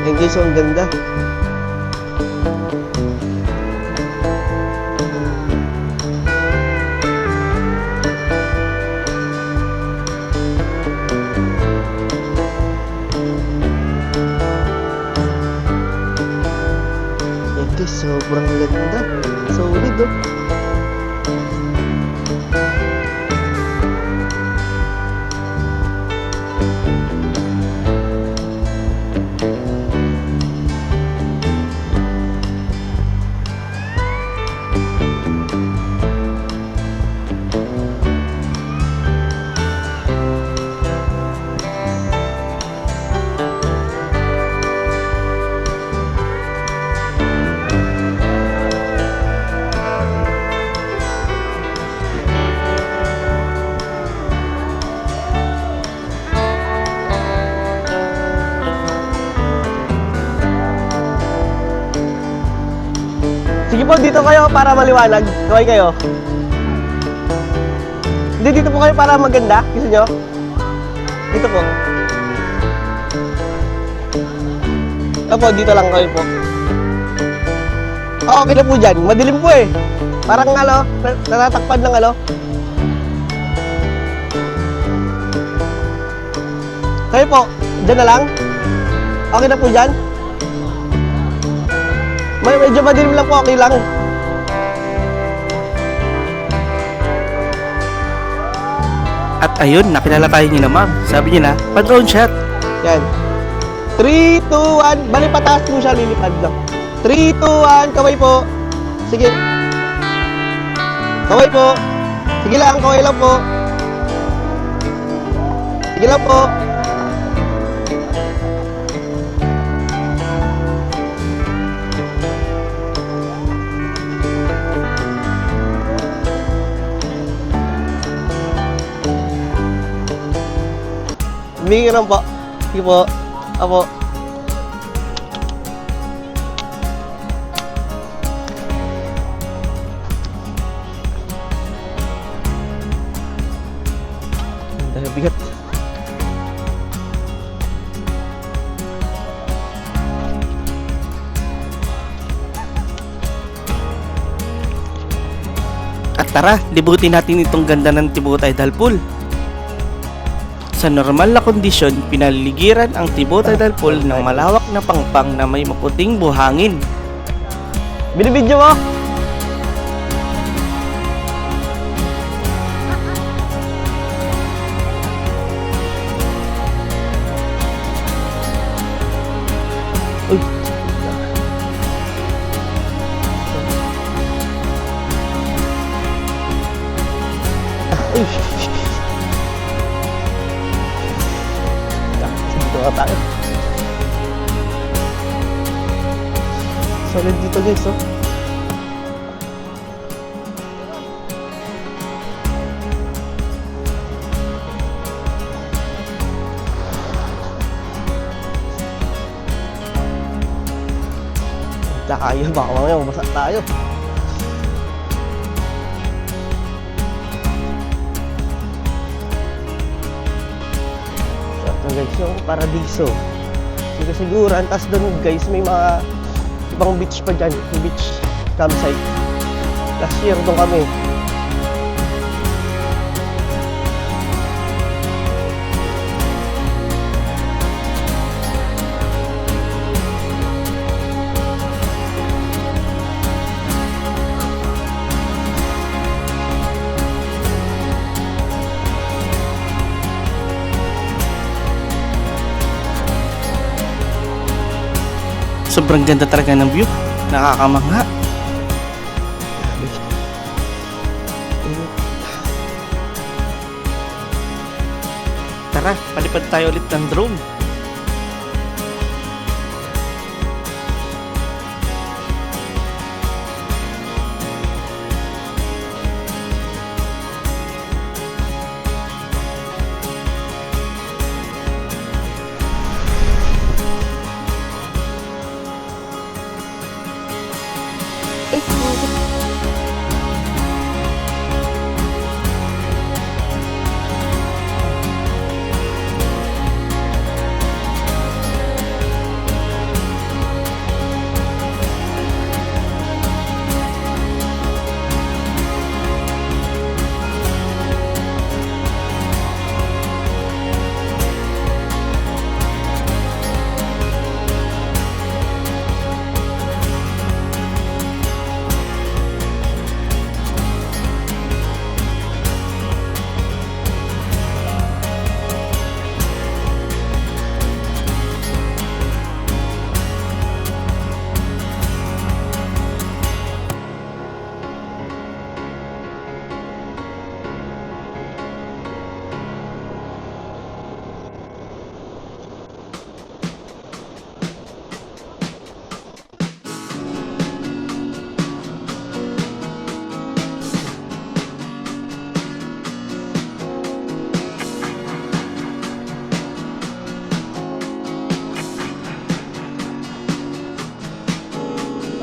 Thank you, so ang ganda. Sobrang ganda. Solid oh. Sige po, dito kayo para maliwanag. Kaway kayo. Hindi, dito po kayo para maganda. Gusto nyo? Dito po. Opo, dito lang kayo po. Okay na po dyan. Madilim po eh. Parang ano, natatakpan ng ano. Kayo po. Diyan na lang? Okay na po dyan? Medyo madilim lang po, okay lang. At ayun, nakilala tayo ni na ma'am. Sabi niya na, pa-drone shot. Yan. 3, 2, 1. Bali pataas po siya, lilipad lang. 3, 2, 1. Kaway po. Sige. Kaway po. Sige lang, kaway lang po. Sige lang po. Humingi lang po. Sige po. Apo. Dahil bigat. At tara, libutin natin itong ganda ng Tibot Tidal Pool. Sa normal na kondisyon, pinaliligiran ang Tibot Tidal Pool ng malawak na pangpang na may maputing buhangin. Binibidyo mo? Uy. Uy. Dito nga tayo. Solid dito guys, oh. Tayo, baka mamaya umasa tayo. So ito guys, yung paradiso. Hindi kasiguran, tas doon guys may mga ibang beach pa dyan, beach campsite. Last year doon kami. Sobrang ganda talaga ng view. Nakakamangha. Tara, palipad tayo ulit ng drone.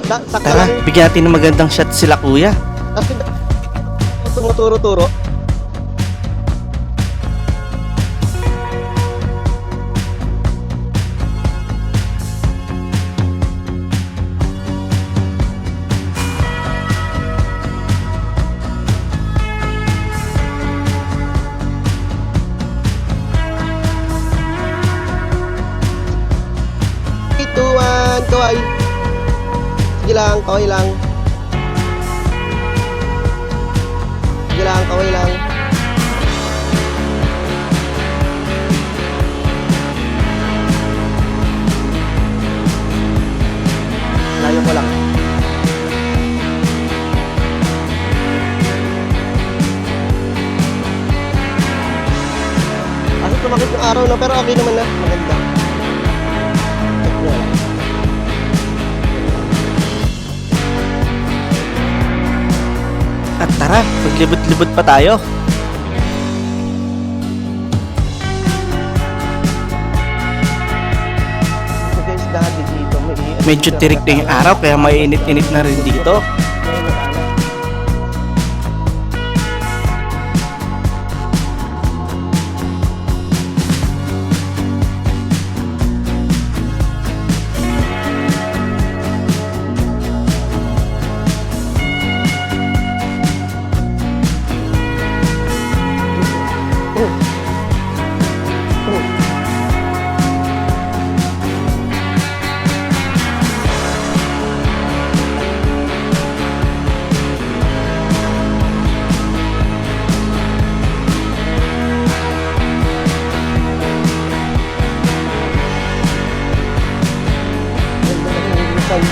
Sakto Tara, lang. bigyan natin ng magandang shot sila kuya. Kasi tumuturo-turo. kaway. Sige lang, kaway lang. Sige lang, kaway lang. Layo ko lang. Kasi tumakit yung araw na, pero okay naman na. Maganda. Check nyo lang. At tara, maglibot-libot pa tayo. So guys, dahil dito Medyo tirik na yung araw kaya mainit-init na rin dito.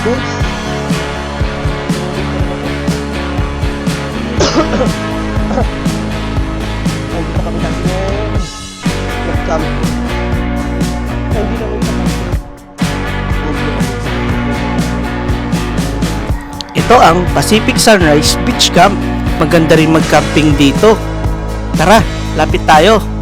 guys. Nandito kami kasi nag-camp. Hindi na Ito ang Pacific Sunrise Beach Camp. Maganda rin mag-camping dito. Tara, lapit tayo.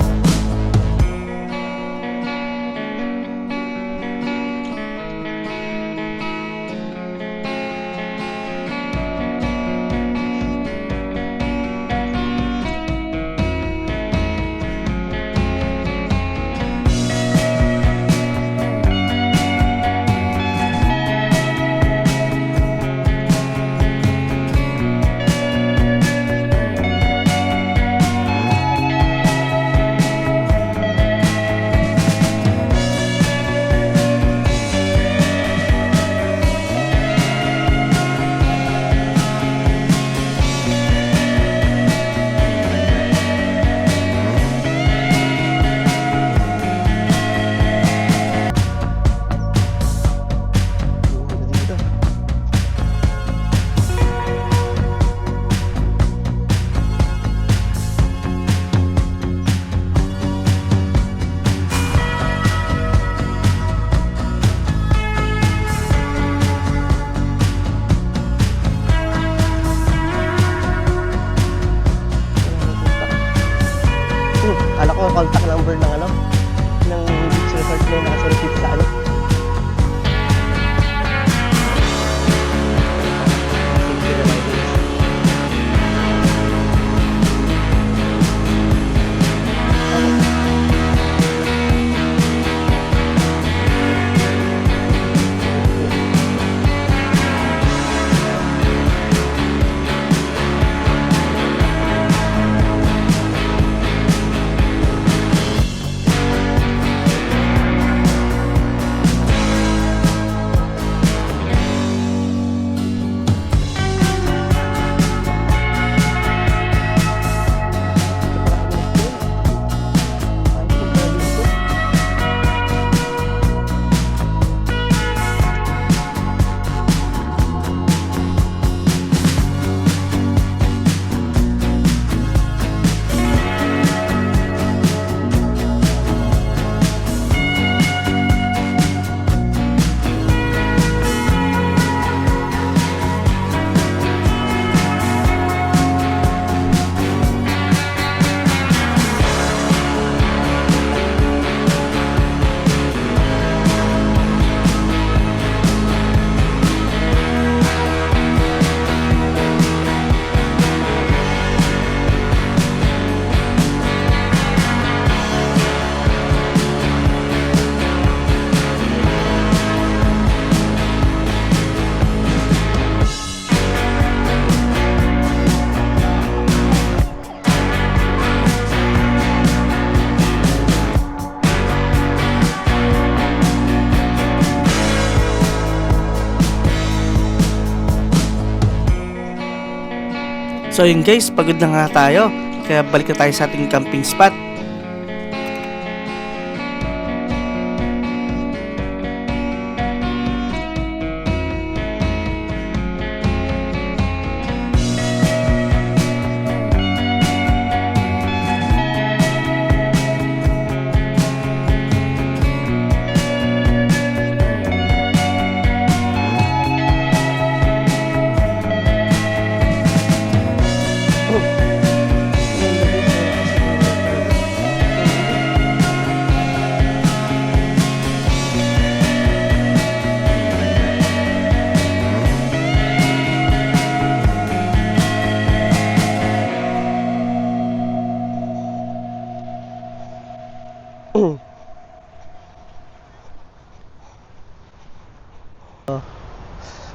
So yun guys, pagod na nga tayo. Kaya balik na tayo sa ating camping spot.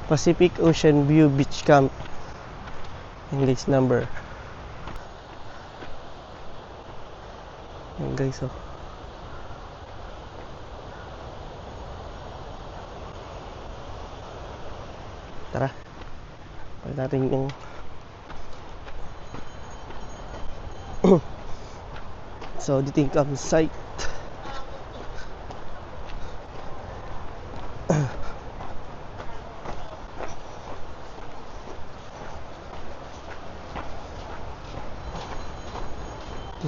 Pacific Ocean View Beach Camp. English number. Ayan guys, oh. Tara. Pag natin yung so dito yung campsite.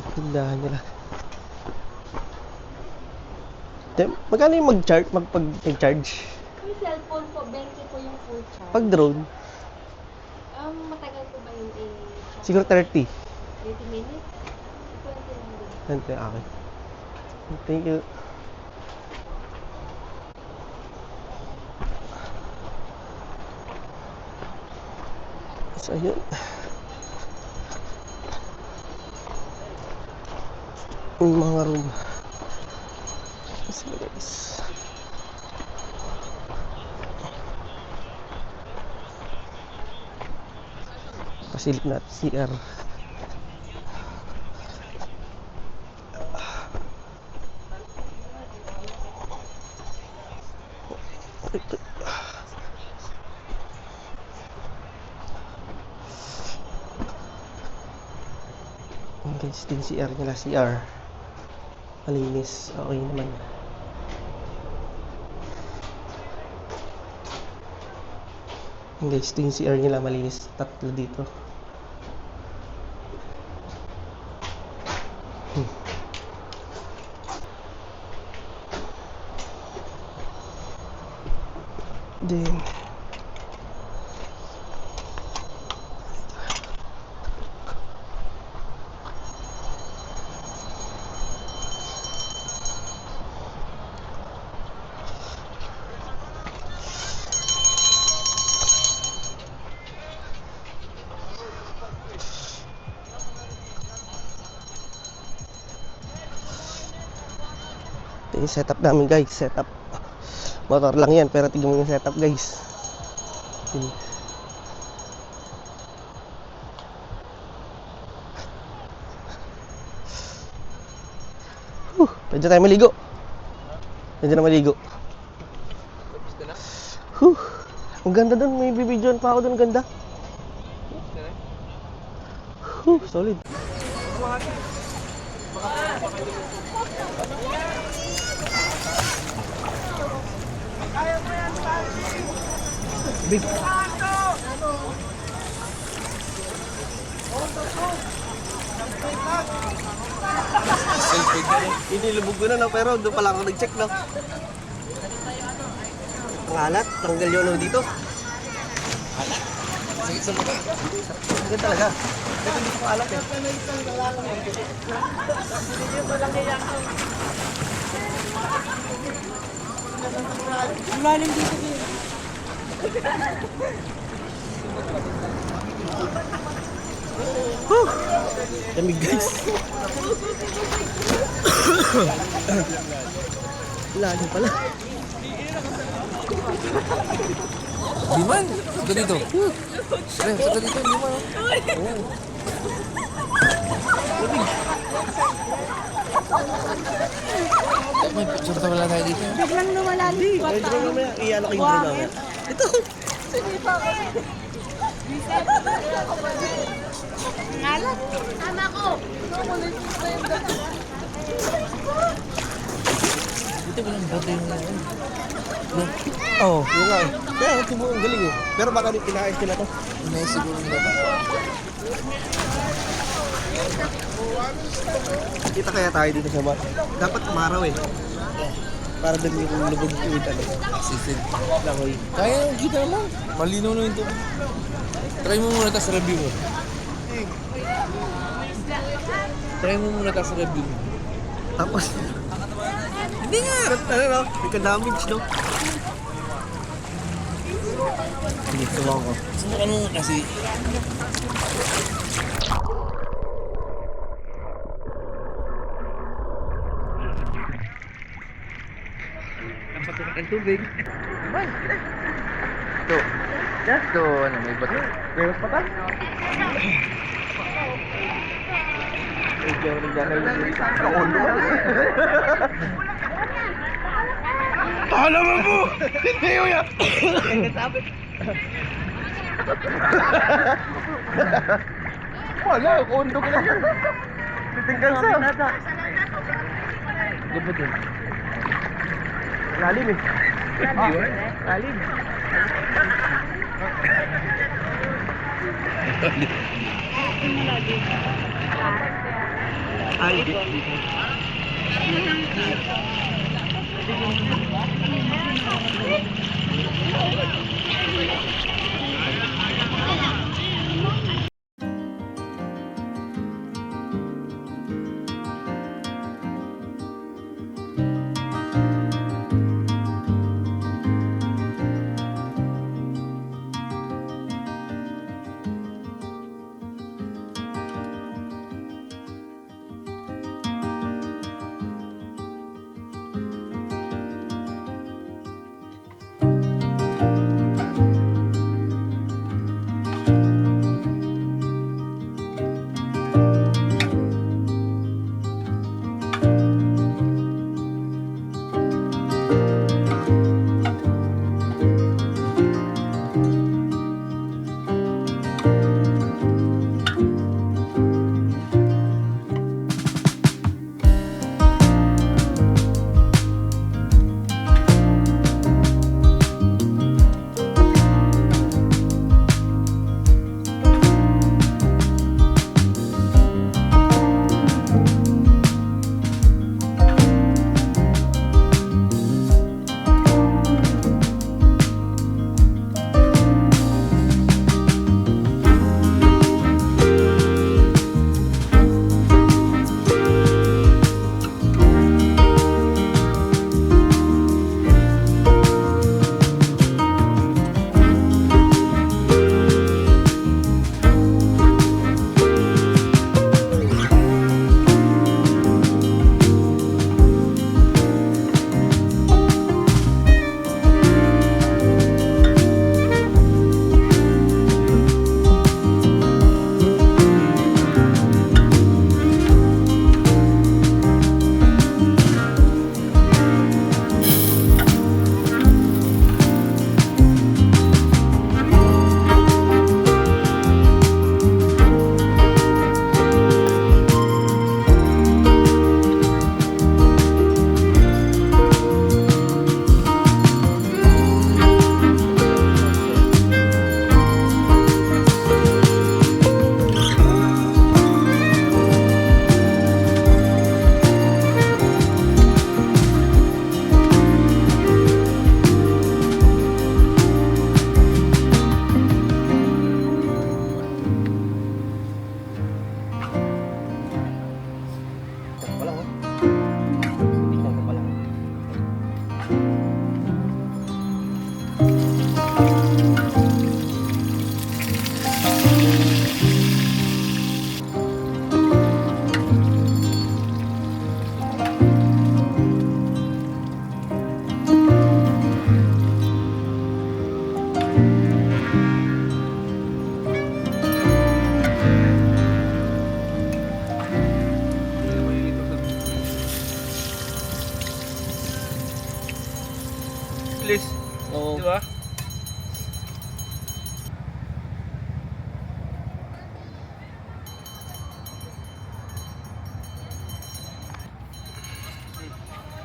Tindahan nila. Magkano yung mag-charge? Mag-charge? Yung cellphone po, 20 po yung full charge. Pag drone, Matagal po ba yung i-charge? siguro 30. 30 minutes? 20 lang din. Nante, okay. Thank you. So, ayun. Yung mga room. Sige guys. Pasilip natin CR. Guys, din CR nila, CR malinis, okay naman. Guys, ito yung CR nila, malinis. Tatlo dito. Then ito yung setup namin guys, setup motor lang yan pero tignan mo yung setup guys. Pwede tayo maligo. Pwede na maligo. Ang ganda dun, may bibidyoan pa ako dun, ganda. Solid. Big. Hindi lubog ko na, no? Pero doon pala ako nag-check, no? Ang alat, tanggal yun dito. Alat? Sige sa mukha. Sige talaga. Kasi dito ko alat eh. Malalim dito din. Lamig guys. Lalim pala. Diman, satu dito. Satu dito, Diman. May picture pa wala tayo dito. Biglang nawala din. Ay, drone naman yan. Iyan ako yung drone naman. Ito. Sige pa ako. Tama ko! Dito walang bote yung Oo, yun nga eh. Kaya ang tubo ang galing eh. Pero baka di pinakais nila to. May siguro nila. Kita kaya tayo dito sa bar. Dapat umaraw eh. Para din yung lubog yung ano. Assistant. Langoy. Kaya yung kita naman. Malinaw na yung tubig. Try mo muna tas review mo. Try mo muna tas review mo. Tapos, hindi nga. Ano no? May ka-damage no? Sige, sumaw ko. Subukan mo kasi. Ang tubig. Ito. Ito, ano, may bato. Meron pa ta? Medyo nagdakal na yung kakondo. Alam mo po! Hindi yun yan! Wala, kondo ka lang yan. Titinggal sa. Gabot yun. Lalim eh. Lalim. Ay, Oo. Di ba?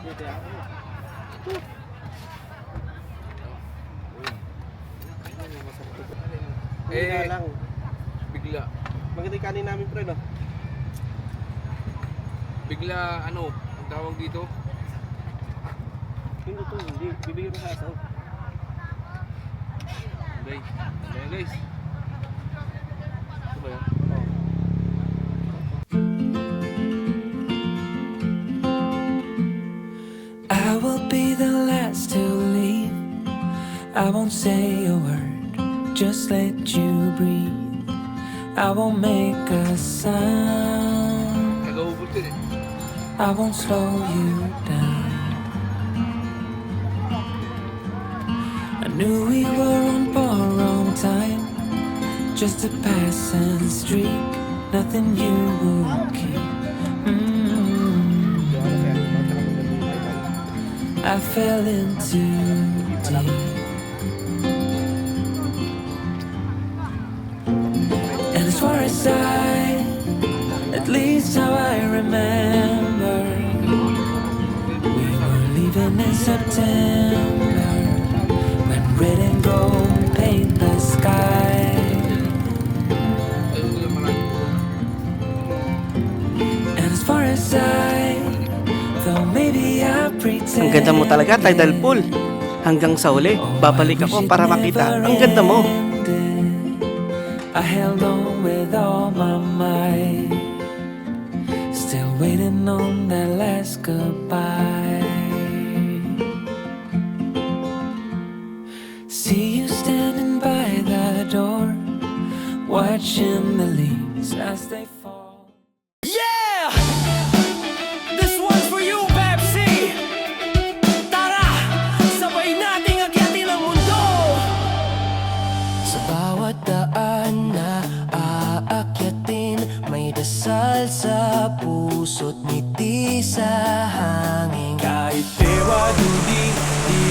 Hindi lang. Bigla. Maganda yung kanin namin, pre, no? Bigla, ano, ang tawag dito? Hindi to, hindi. Bibigyan ko sa asaw. Guys, ayan guys. Ito ba yan? I will be the last to leave. I won't say a word, just let you breathe. I won't make a sound, Nag-aubot yun eh. I won't slow you down. I knew we were on borrowed time, just a passing streak, nothing you would keep. I fell in too deep. And as far as at least how I remember, we were leaving in September, when red and gold paint the sky. And as far as though maybe I pretend. Ang ganda mo talaga, tidal pool. Hanggang sa huli, babalik ako para makita. Ang ganda mo. I held on with all my might, still waiting on that last goodbye. See you standing by the door, watching the leaves as they fall. Yeah! This one's for you, Pepsi! Tara! Sabay nating agyatin ang mundo! Sa bawat daan na aakyatin, may dasal sa puso't ngiti sa hangin. Kahit tewado di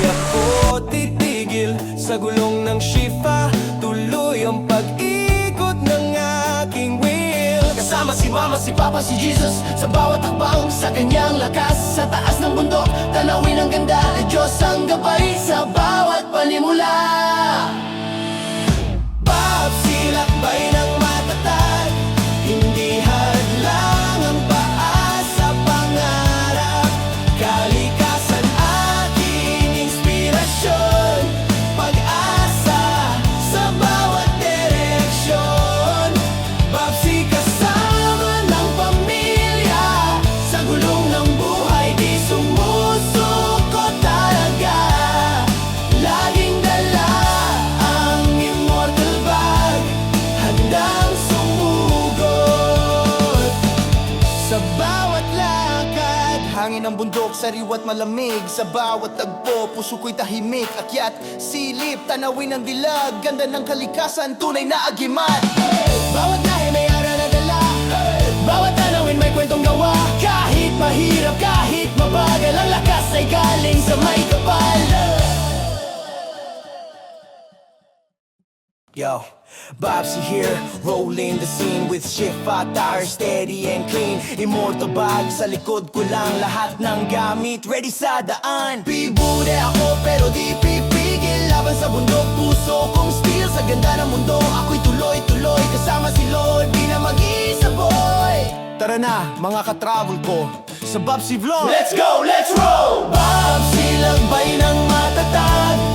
ako titigil sa gulong ng shifa, tuloy ang pag-ikot ng aking wheel. Kasama si Mama, si Papa, si Jesus, sa bawat hakbang, sa kanyang lakas. Sa taas ng bundok, tanawin ang ganda, at Diyos ang gabay sa bawat panimula. Silakbay ng matatag, hindi hadlang ang paa sa pangarap. Kalikasan aking inspirasyon, pag-asa sa bawat direksyon. Babsi kasama ng pamilya, sa gulong ng buhay di sumusuko talaga. Laging dala ang immortal bag, handang sumugod sa bawat lakad. Hangin ng bundok, sariwa't malamig, sa bawat tagpo, puso ko'y tahimik. Akyat, silip, tanawin ang dilag, ganda ng kalikasan, tunay na agimat. Bawat lahi may aral na dala, bawat tanawin may kwentong gawa. Kahit mahirap, kahit mabagal, ang lakas ay galing sa may kapal. Yo, Bobsy here, rolling the scene with Shifa tire, steady and clean. Immortal bag, sa likod ko lang lahat ng gamit, ready sa daan. Bibude ako pero di pipigil, laban sa bundok, puso kong steel. Sa ganda ng mundo, ako'y tuloy-tuloy, kasama si Lord, di na mag-isa boy. Tara na, mga ka-travel ko, sa Bobsy Vlog. Let's go, let's roll! Bobsy, lagbay ng matatag,